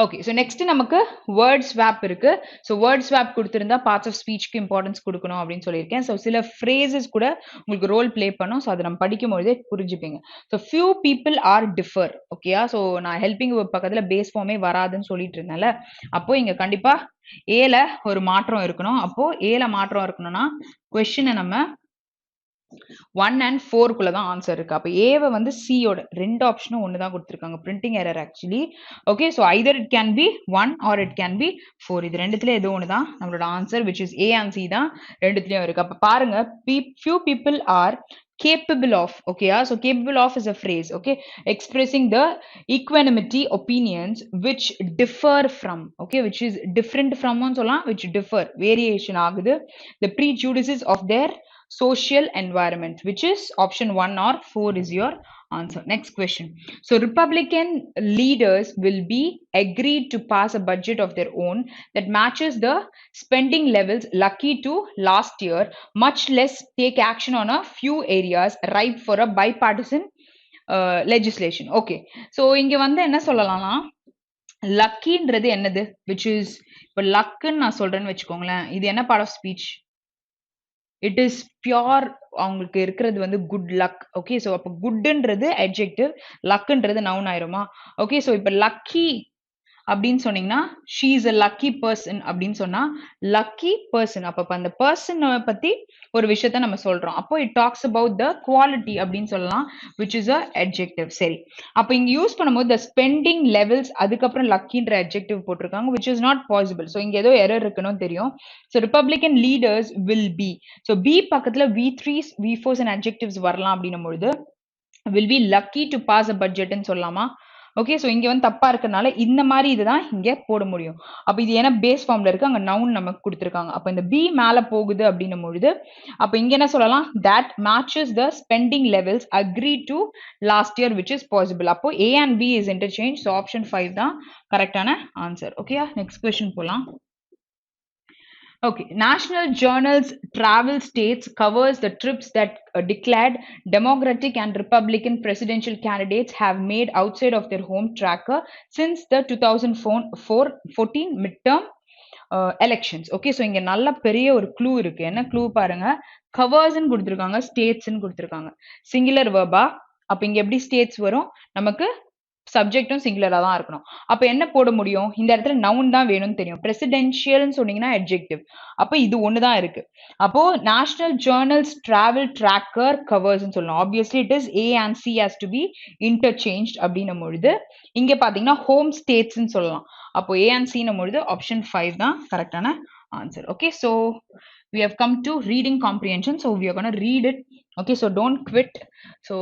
okay, so next நமக்கு word swap இருக்கு. so word swap கொடுத்திருந்தா parts of speechக்கு importance கொடுக்கணும் அப்படின்னு சொல்லியிருக்கேன். so சில phrases கூட உங்களுக்கு ரோல் ப்ளே பண்ணும். so அதை நம்ம படிக்கும் பொழுதே புரிஞ்சுப்பீங்க. so few people are differ. ஓகேயா? so நான் ஹெல்பிங் பக்கத்துல பேஸ் ஃபார்மே வராதுன்னு சொல்லிட்டு இருந்தேன்ல, அப்போ இங்க கண்டிப்பா ஏல ஒரு மாற்றம் இருக்கணும். அப்போ ஏல மாற்றம் இருக்கணும்னா கொஸ்டினை நம்ம 1 and 4 குள்ள தான் ஆன்சர் இருக்கு. அப்ப ஏவை வந்து சியோட ரெண்டு ஆப்ஷனும் ஒன்று தான் கொடுத்துருக்காங்க. Printing error actually. Okay, so Hyder it can be 1 R it can be 4. இது ரெண்டுத்துல ஏதோ ஒன்று தான் நம்மளோட answer, which is A and C தான் ரெண்டுத்துலயும் இருக்கு. அப்ப பாருங்க, few people are capable of. okay, so capable of is a phrase, okay, expressing the equanimity opinions which differ from. okay, which is different from one சொல்லலாம், which differ variation ஆகுது, the prejudices of their social environment, which is option 1 or 4 is your answer. next question. so Republican leaders will be agreed to pass a budget of their own that matches the spending levels lucky to last year, much less take action on a few areas ripe for a bipartisan legislation. okay, so இங்க வந்து என்ன சொல்லலாம்னா, லக்கின்றது என்னது? which is இப்போ லக்குன்னு நான் சொல்றேன்னு வச்சுக்கோங்களேன், இது என்ன part of speech? It is pure, அவங்களுக்கு இருக்கிறது வந்து குட் லக். ஓகே, ஸோ அப்போ குட்ன்றது அட்ஜெக்டிவ், லக்குன்றது நவுன் ஆயிருமா? ஓகே, ஸோ இப்போ லக்கி அப்படின்னு சொன்னீங்கன்னா she is a lucky person அப்படின்னு சொன்னா லக்கி பர்சன். அப்ப அந்த பர்சனை பத்தி ஒரு விஷயத்த நம்ம சொல்றோம். அப்போ it talks about the quality அப்படின்னு சொல்லலாம், விச் இஸ் அ அட்ஜெக்டிவ். சரி, அப்ப இங்க யூஸ் பண்ணும்போது த ஸ்பெண்டிங் லெவல்ஸ் அதுக்கப்புறம் லக்கின்ற அட்ஜெக்டிவ் போட்டிருக்காங்க, which is not possible. So இங்க ஏதோ எரர் இருக்குன்னு தெரியும். So Republican leaders will be, so be பக்கத்துல V3s V4s அண்ட் அட்ஜெக்டிவ்ஸ் வரலாம் அப்படின்னும் பொழுது will be lucky to pass a budget ன்னு சொல்லலாமா? ஓகே ஸோ இங்க வந்து தப்பா இருக்கறனால இந்த மாதிரி இதுதான் இங்க போட முடியும். அப்ப இது ஏன்னா பேஸ் ஃபார்ம்ல இருக்கு, அங்க நவுன் நமக்கு கொடுத்திருக்காங்க. அப்ப இந்த பி மேல போகுது அப்படின்னும் பொழுது அப்ப இங்க என்ன சொல்லலாம், that matches the spending levels agreed to last year which is possible. அப்போ A and B is interchanged, so option 5 தான் கரெக்டான ஆன்சர். ஓகேயா, நெக்ஸ்ட் கொஸ்டின் போலாம். Okay, National Journal's travel states covers the trips that declared Democratic and Republican presidential candidates have made outside of their home tracker since the 2014 midterm elections. Okay so இங்க நல்ல பெரிய ஒரு clue இருக்கு. என்ன clue பாருங்க, கவர்ஸ்ன்னு கொடுத்துருக்காங்க, ஸ்டேட்ஸ்ன்னு கொடுத்துருக்காங்க. சிங்குலர் வேர்பா, அப்ப இங்க எப்படி ஸ்டேட்ஸ் வரும், நமக்கு சப்ஜெக்டும் சிங்குலரா தான் இருக்கணும். அப்ப என்ன போட முடியும், இந்த இடத்துல நவுன் தான் வேணும்னு தெரியும். பிரசிடென்ஷியல்னு சொன்னீங்கன்னா அட்ஜெக்டிவ், அப்ப இது ஒண்ணுதான் இருக்கு. அப்போ நேஷனல் ஜேர்னல்ஸ் டிராவல் ட்ராக்கர் கவர்ஸ்ன்னு சொல்லணும். Obviously it is A and C has to be interchanged அப்படின்னும் பொழுது இங்க பாத்தீங்கன்னா ஹோம் ஸ்டேட்ஸ்ன்னு சொல்லலாம். அப்போ A and C ன்னும் பொழுது ஆப்ஷன் 5 தான் கரெக்டான answer. Okay so we have come to reading comprehension, so we are going to read it. Okay, so don't quit. So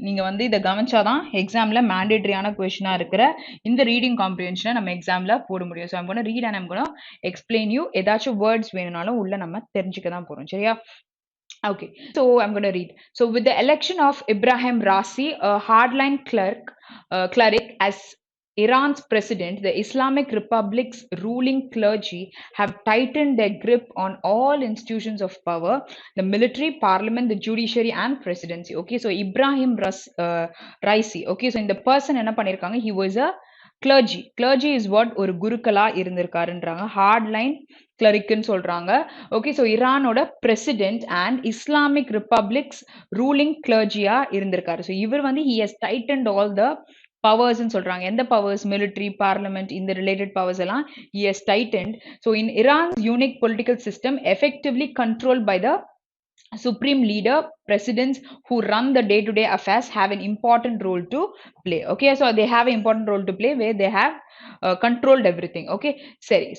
நீங்க வந்து இத கவனிச்சாதான் எக்ஸாம்ல மேண்டேட்டரியான கொஸ்டினா இருக்கிற இந்த ரீடிங் காம்ப்ரிஹென்ஷனை நம்ம எக்ஸாம்ல போட முடியும். So I'm going to read and I'm going to explain you. ஏதாச்சும் வேர்ட்ஸ் வேணும்னாலும் உள்ள நம்ம தெரிஞ்சுக்க தான் போறோம், சரியா? Okay, so I'm going to read. So with the election of Ibrahim Raisi, a hardline cleric as Iran's president, the Islamic Republic's ruling clergy have tightened their grip on all institutions of power, the military, parliament, the judiciary and presidency. Okay, so Ibrahim Raisi. Okay, so in the person enna pannirukanga, he was a clergy is what ஒரு குருக்களா இருந்திருக்காருன்றாங்க, hardline கிளரிக்னு சொல்றாங்க. Okay so ஈரானோட president and Islamic republic's ruling கிளர்ஜியா இருந்திருக்காரு. So இவர் வந்து he has tightened all the பவர்ஸ்ன்னு சொல்றாங்க. எந்த பவர்ஸ், மிலிட்ரி, பார்லிமெண்ட், இந்த ரிலேட்டட் பவர்ஸ் எல்லாம் he has tightened. So in Iran's unique political system effectively controlled by the supreme leader, presidents who run the day-to-day affairs have an important role to play. Okay, so they have an important role to play where they have controlled everything. Okay,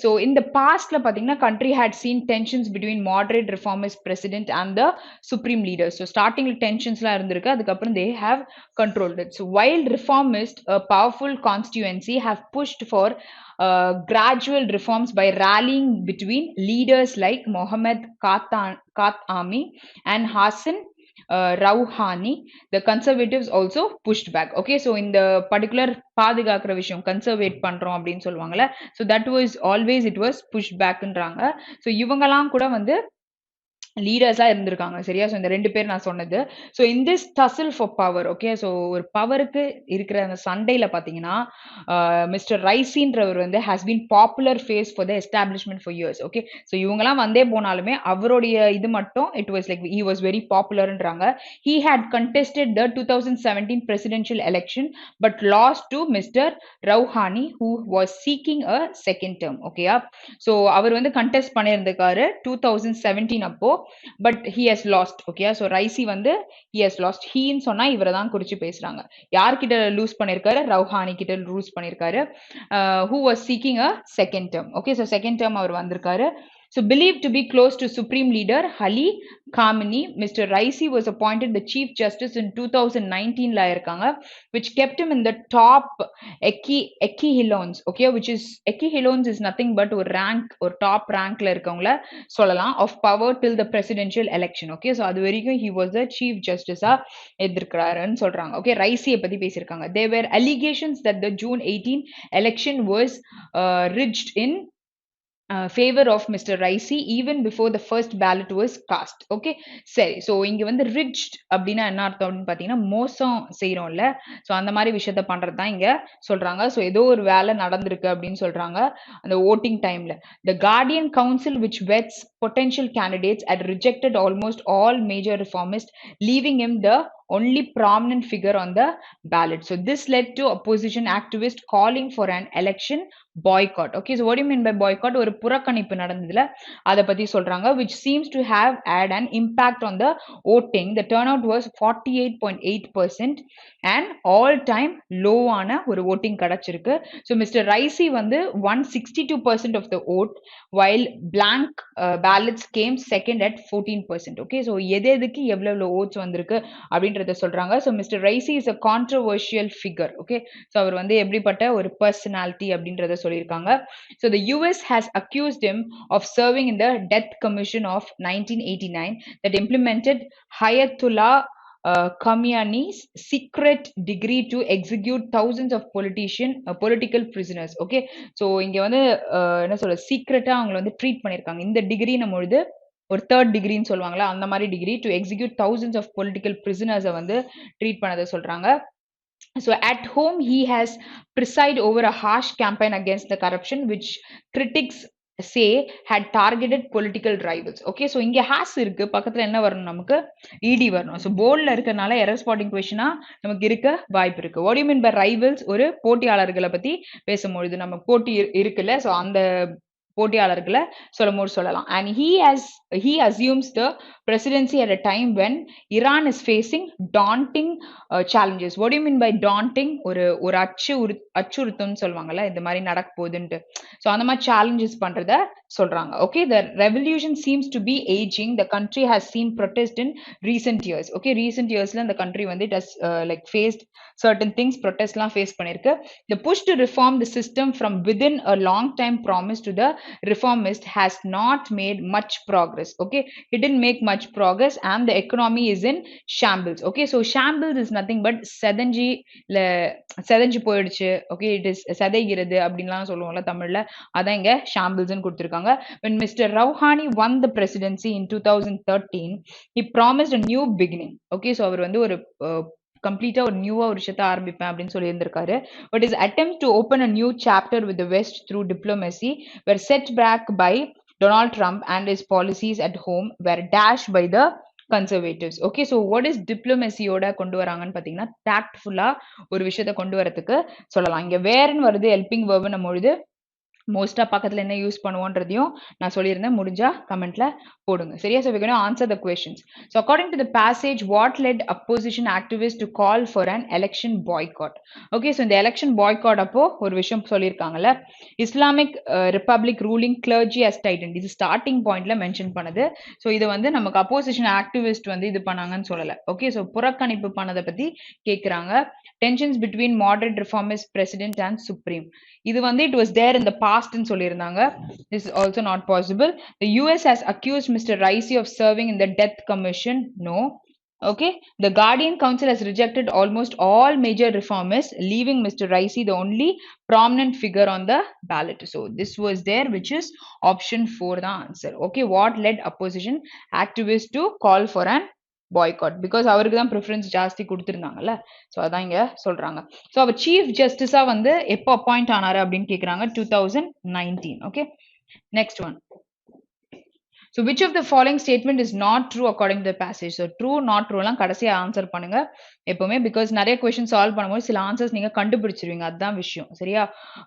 so in the past la pathina country had seen tensions between moderate reformist president and the supreme leaders. So starting tensions la irundirukku, adukapram they have controlled it. So while reformist, a powerful constituency, have pushed for gradual reforms by rallying between leaders like Mohammad Khatami and Hassan Rouhani, the conservatives also pushed back. Okay, so in the particular பாதுகாக்கிற விஷயம் கன்சர்வேட் பண்றோம் அப்படின்னு சொல்லுவாங்கல்ல, so that was always it was pushed backன்றாங்க. so இவங்கலாம் கூட வந்து லீடர்ஸா இருந்திருக்காங்க, சரியா? ஸோ இந்த ரெண்டு பேர் நான் சொன்னது. So in this tussle for power, okay so ஒரு பவருக்கு இருக்கிற அந்த சண்டையில பாத்தீங்கன்னா மிஸ்டர் ரைசின்றவர் வந்து has been popular face for the establishment for years. Okay so இவங்கெல்லாம் வந்தே போனாலுமே அவருடைய இது மட்டும் it was like he was very பாப்புலர்ன்றாங்க. He had contested the 2017 presidential election but lost to Mr Rouhani who was seeking a second term. ஓகேயா, so அவர் வந்து கண்டெஸ்ட் பண்ணியிருந்திருக்காரு 2017 அப்போ, but he has lost. Okay, so Raisi வந்து he has lost. ஹீன்னு சொன்னா இவரை தான் குறிச்சு பேசுறாங்க. யார்கிட்ட லூஸ் பண்ணிருக்காரு, ரவுஹானி கிட்ட லூஸ் பண்ணிருக்காரு. who was seeking a second term. Okay, so second term அவர் வந்திருக்காரு. So believed to be close to Supreme Leader Ali Khamenei, Mr. Raisi was appointed the Chief Justice in 2019 la irukanga, which kept him in the top echelons. Okay, which is echelons is nothing but a rank or top rank la irukavangala sollalam of power till the presidential election. Okay, so adu varaikum he was the Chief Justice ah edirukkararnu solranga. Okay, Raisi பத்தி பேசிருக்காங்க. There were allegations that the June 18 election was rigged in favor of Mr. Raisi even before the first ballot was cast. Okay, சரி, so இங்க வந்து ரிட்ஜ்ட் அப்படின்னா என்ன அர்த்தம் அப்படின்னு பார்த்தீங்கன்னா மோசம் செய்யறோம்ல, ஸோ அந்த மாதிரி விஷயத்த பண்றது தான் இங்க சொல்றாங்க. ஸோ ஏதோ ஒரு வேலை நடந்திருக்கு அப்படின்னு சொல்றாங்க அந்த ஓட்டிங் டைம்ல. The Guardian Council, which vets potential candidates, had rejected almost all major reformists, leaving him the only prominent figure on the ballot. So this led to opposition activists calling for an election boycott. Okay, so what do you mean by boycott? ஒரு புறக்கணிப்பு நடந்ததுல அத பத்தி சொல்றாங்க, which seems to have had an impact on the voting. The turnout was 48.8% and all time low ஆன ஒரு voting கிடைச்சிருக்கு. So Mr. Raisi வந்து won 62% of the vote while blank ballots came second at 14%. Okay, so எதுக்கு எவ்வளவு votes வந்திருக்கு அப்படின்ற அப்படின்றத சொல்றாங்க. So Mr Raisi is a controversial figure. Okay, so அவர் வந்து எப்படிப்பட்ட ஒரு பர்சனாலிட்டி அப்படின்றத சொல்லியிருக்காங்க. So the US has accused him of serving in the death commission of 1989 that implemented Hayatullah Khamenei's secret degree to execute thousands of political prisoners. Okay, so இங்க வந்து என்ன சொல்ற சீக்ரெட்டா அவங்களை வந்து ட்ரீட் பண்ணியிருக்காங்க. இந்த டிகிரி நம்ம ஒரு தேர்ட் டிகிரின்னு சொல்லுவாங்களா அந்த மாதிரி degree to execute thousands of political prisoners வந்து ட்ரீட் பண்ணதை சொல்றாங்க. So at home he has presided over a harsh campaign against the corruption which critics say had targeted political rivals. Okay, so இங்க has இருக்கு, பக்கத்துல என்ன வரணும், நமக்கு ed வரணும். So boldல இருக்கனால error spotting questionா நமக்கு இருக்க வாய்ப்பு இருக்கு. What do you mean by rivals? ஒரு போட்டியாளர்களை பத்தி பேசும்பொழுது நம்ம போட்டி இருக்குல்ல, so அந்த போட்டியாளர்களை சொல்லும்போது சொல்லலாம். And he assumes the presidency at a time when Iran is facing daunting challenges. What do you mean by daunting? ஒரு அச்சுறுத்தம் சொல்லுவாங்கல்ல, இந்த மாதிரி நடக்க போகுதுன்ட்டு. ஸோ அந்த மாதிரி challenges பண்றத சொல்றாங்க. Okay, the revolution seems to be aging. The country has seen protest in recent years. Okay, recent yearsல the country வந்து it has like faced certain things, protestலாம் face பண்ணிருக்கு. The push to reform the system from within a long time promise to the reformist has not made much progress. Okay, it didn't make much progress and the economy is in shambles. Okay, so shambles is nothing but செதஞ்சு போயிடுச்சு. Okay, it is செதைகிறது அப்படின்லாம் சொல்லுவோம்ல தமிழ்ல, அதான் இங்க shambles ன்னு கொடுத்திருக்காங்க. When Mr. Rouhani won the presidency in 2013 he promised a new beginning. Okay, so அவர் வந்து ஒரு கம்ப்ளீட்டா ஒரு நியூவா ஒரு விஷயத்தை ஆரம்பிப்பேன் அப்படின்னு சொல்லி இருந்திருக்காரு. But his attempt to open a new chapter with the West through diplomacy were set back by Donald Trump and his policies at home were dashed by the conservatives. Okay, so what is diplomacy ஓட கொண்டு வராங்கன்னு பாத்தீங்கன்னா tactfully ஒரு விஷயத்தை கொண்டு வரதுக்கு சொல்லலாம். இங்க வேர்ன்னு வருது helping verb நம்ம பொழுது மோஸ்டா பக்கத்துல என்ன யூஸ் பண்ணுவோன்றதையும் நான் சொல்லியிருந்தேன், முடிஞ்சா கமெண்ட்ல போடுங்க. சரியா? So we're going to answer the questions. So according to the passage, what led opposition activists to call for an election boycott? Okay, so இந்த election boycott அப்போ ஒரு விஷயம் சொல்லியிருக்காங்கல்ல, Islamic republic ruling cleric as tightened. இது starting பாயிண்ட்ல mention பண்ணுது. So இது வந்து நமக்கு அப்போசிஷன் ஆக்டிவிஸ்ட் வந்து இது பண்ணாங்கன்னு சொல்லல. ஓகே, ஸோ புறக்கணிப்பு பண்ணதை பத்தி கேட்கிறாங்க. Tensions between moderate reformist president and supreme. இது வந்து it was there in the past ன்னு சொல்லியிருந்தாங்க. This is also not possible. The US has accused Mr. Raisi of serving in the death commission. No. Okay, the Guardian Council has rejected almost all major reformists, leaving Mr. Raisi the only prominent figure on the ballot. So this was there, which is option 4 the answer. Okay, what led opposition activists to call for an boycott? Because அவருக்கு தான் preference ஜாஸ்தி கொடுத்துருந்தாங்கல்ல, so அதான் இங்க சொல்றாங்க. So அவர் chief ஜஸ்டிஸா வந்து எப்போ appoint ஆனாரு அப்படின்னு கேட்குறாங்க, 2019. Okay, next one. So which of the following statement is not true according to the passage? So true, not true எல்லாம் கடைசியா ஆன்சர் பண்ணுங்க எப்பவுமே, பிகாஸ் நிறைய கொஸ்டின் சால்வ் பண்ணும்போது சில ஆன்சர்ஸ் நீங்க கண்டுபிடிச்சிருவீங்க, அதுதான் விஷயம். சரியா?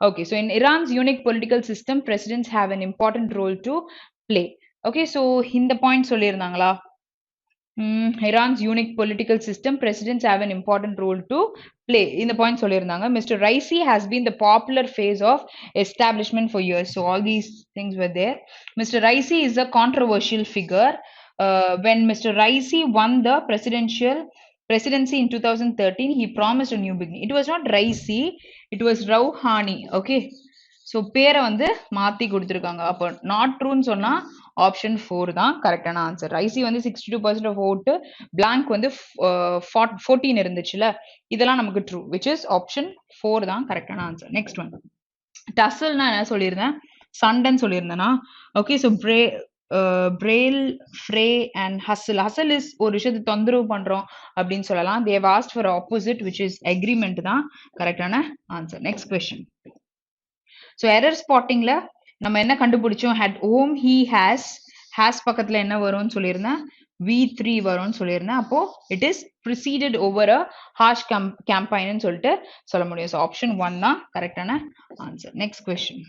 Okay, so in Iran's unique political system presidents have an important role to play. Okay, so இந்த point சொல்லியிருந்தாங்களா? Iran's unique political system presidents have an important role to play. In the point solirundanga, Mr. Raisi has been the popular face of establishment for years. So all these things were there. Mr. Raisi is a controversial figure. When Mr. Raisi won the presidency in 2013, he promised a new beginning. It was not Raisi, it was Rouhani. Okay, so பேரை வந்து மாத்தி கொடுத்துருக்காங்க. அப்போ not ட்ரூன்னு சொன்னா option 4 தான் கரெக்டான answer. Raisi வந்து 62% of ஓட்டு, பிளாங்க் வந்து 14 இருந்துச்சுல, இதெல்லாம் நமக்கு ட்ரூ, விச் இஸ் ஆப்ஷன் 4 தான் கரெக்டான ஆன்சர். Next one. டசல்னா என்ன சொல்லியிருந்தேன், சண்டைன்னு சொல்லியிருந்தேன்னா. Okay, so brawl, fray and hassle. Hassle is ஒரு விஷயத்தை தொந்தரவு பண்றோம் அப்படின்னு சொல்லலாம். They've asked for opposite, which is agreement தான் கரெக்டான answer. Next question. So error ஸ்பாட்டிங்ல நம்ம என்ன கண்டுபிடிச்சோம், at home he has பக்கத்துல என்ன வரும்னு சொல்லியிருந்தேன், V3 வரும்னு சொல்லியிருந்தேன். அப்போ it is preceded over a harsh campaign சொல்லிட்டு சொல்ல முடியும். ஸோ ஆப்ஷன் 1 தான் கரெக்டான answer. Next question.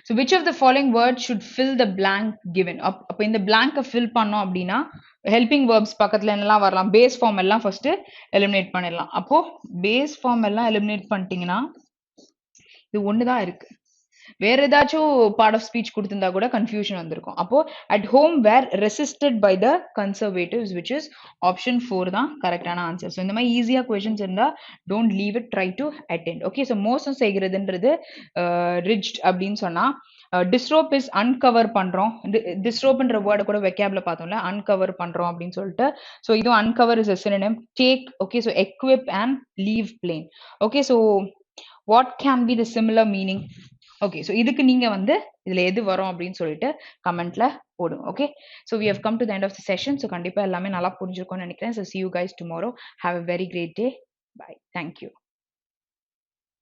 So which of the following words should fill the blank given? அப்போ இந்த blank fill பண்ணோம் அப்படின்னா ஹெல்பிங் வேர்ப்ஸ் பக்கத்துல என்னெல்லாம் வரலாம், பேஸ் ஃபார்ம் எல்லாம் ஃபர்ஸ்ட் எலிமினேட் பண்ணிடலாம். அப்போ பேஸ் ஃபார்ம் எல்லாம் எலிமினேட் பண்ணிட்டீங்கன்னா இது ஒண்ணுதான் இருக்கு. வேற ஏதாச்சும் பார்ட் ஆஃப் ஸ்பீச் குடுத்திருந்தா கூட கன்ஃப்யூஷன் வந்திருக்கும். அப்போ at home were resisted by the conservatives which is option 4 தான் கரெக்டான ஆன்சர். ஸோ இந்த மாதிரி ஈஸியா கொஸ்டின்ஸ் இருந்தா don't leave it, try to attend. Okay, so மோசம் செய்கிறதுன்றது ரிஜ்ட் அப்படின்னு சொன்னா டிஸ்ரோப் இஸ் அன்கவர் பண்றோம். டிஸ்ரோப்ன்ற வேர்டை கூட வெக்காப்ல பார்த்தோம்ல, அன்கவர் பண்றோம் அப்படின்னு சொல்லிட்டு. ஸோ இதுவும் uncover is a synonym. Take, okay, so equip and leave plain. Okay, so what can be the similar meaning? Okay, so இதுக்கு நீங்க வந்து இதுல எது வரும் அப்படின்னு சொல்லிட்டு கமெண்ட்ல போடுங்க. Okay, so we have come to the end of the session. So கண்டிப்பா எல்லாமே நல்லா புரிஞ்சிருக்கும்னு நினைக்கிறேன். So see you guys tomorrow. Have a very great day. Bye. Thank you.